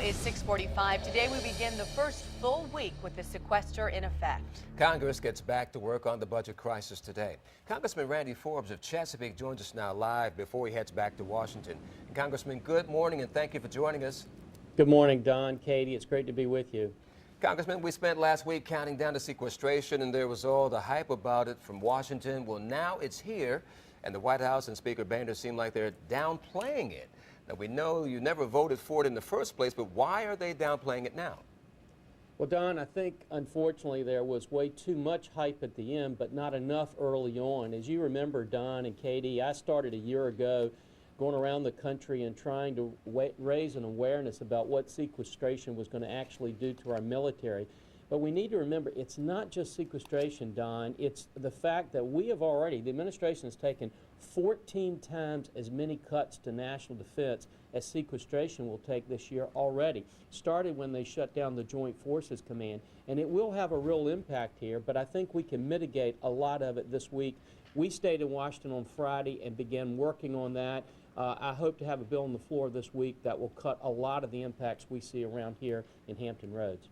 is 6:45. Today we begin the first full week with the sequester in effect. Congress gets back to work on the budget crisis today. Congressman Randy Forbes of Chesapeake joins us now live before he heads back to Washington. And Congressman, good morning and thank you for joining us. Good morning, Don, Katie. It's great to be with you. Congressman, we spent last week counting down to sequestration, and there was all the hype about it from Washington. Well, now it's here, and the White House and Speaker Boehner seem like they're downplaying it. Now, we know you never voted for it in the first place, but why are they downplaying it now? Well, Don, I think, unfortunately, there was way too much hype at the end, but not enough early on. As you remember, Don and Katie, I started a year ago going around the country and trying to raise an awareness about what sequestration was going to actually do to our military. But we need to remember, it's not just sequestration, Don. It's the fact that we have already, the administration has taken 14 times as many cuts to national defense as sequestration will take this year already. Started when they shut down the Joint Forces Command. And it will have a real impact here, but I think we can mitigate a lot of it this week. We stayed in Washington on Friday and began working on that. I hope to have a bill on the floor this week that will cut a lot of the impacts we see around here in Hampton Roads.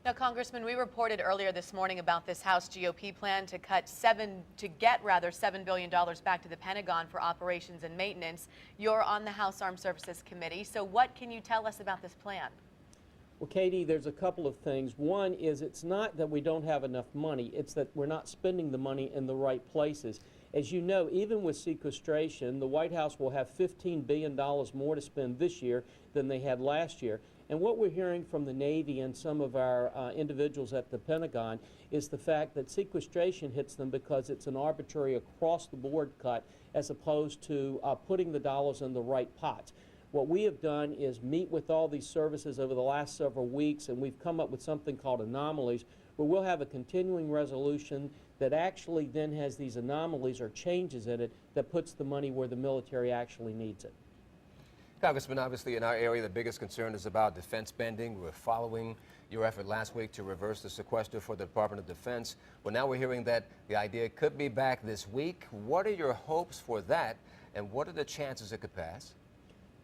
Now, Congressman, we reported earlier this morning about this House GOP plan to get $7 billion back to the Pentagon for operations and maintenance. You're on the House Armed Services Committee, so what can you tell us about this plan? Well, Katie, there's a couple of things. One is it's not that we don't have enough money, it's that we're not spending the money in the right places. As you know, even with sequestration, the White House will have $15 billion more to spend this year than they had last year. And what we're hearing from the Navy and some of our individuals at the Pentagon is the fact that sequestration hits them because it's an arbitrary across-the-board cut as opposed to putting the dollars in the right pots. What we have done is meet with all these services over the last several weeks, and we've come up with something called anomalies, where we'll have a continuing resolution that actually then has these anomalies or changes in it that puts the money where the military actually needs it. Congressman, obviously in our area, the biggest concern is about defense spending. We're following your effort last week to reverse the sequester for the Department of Defense. Well, now we're hearing that the idea could be back this week. What are your hopes for that, and what are the chances it could pass?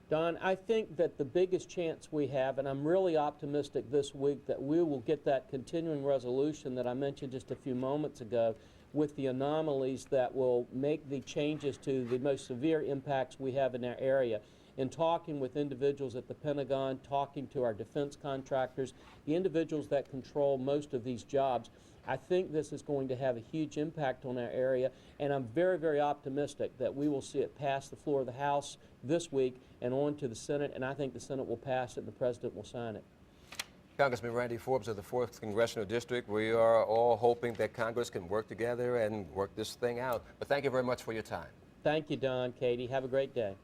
Don, I think that the biggest chance we have, and I'm really optimistic this week that we will get that continuing resolution that I mentioned just a few moments ago with the anomalies that will make the changes to the most severe impacts we have in our area. In talking with individuals at the Pentagon, talking to our defense contractors, the individuals that control most of these jobs, I think this is going to have a huge impact on our area, and I'm very, very optimistic that we will see it pass the floor of the House this week and on to the Senate, and I think the Senate will pass it and the President will sign it. Congressman Randy Forbes of the 4th Congressional District, we are all hoping that Congress can work together and work this thing out. But thank you very much for your time. Thank you, Don, Katie. Have a great day.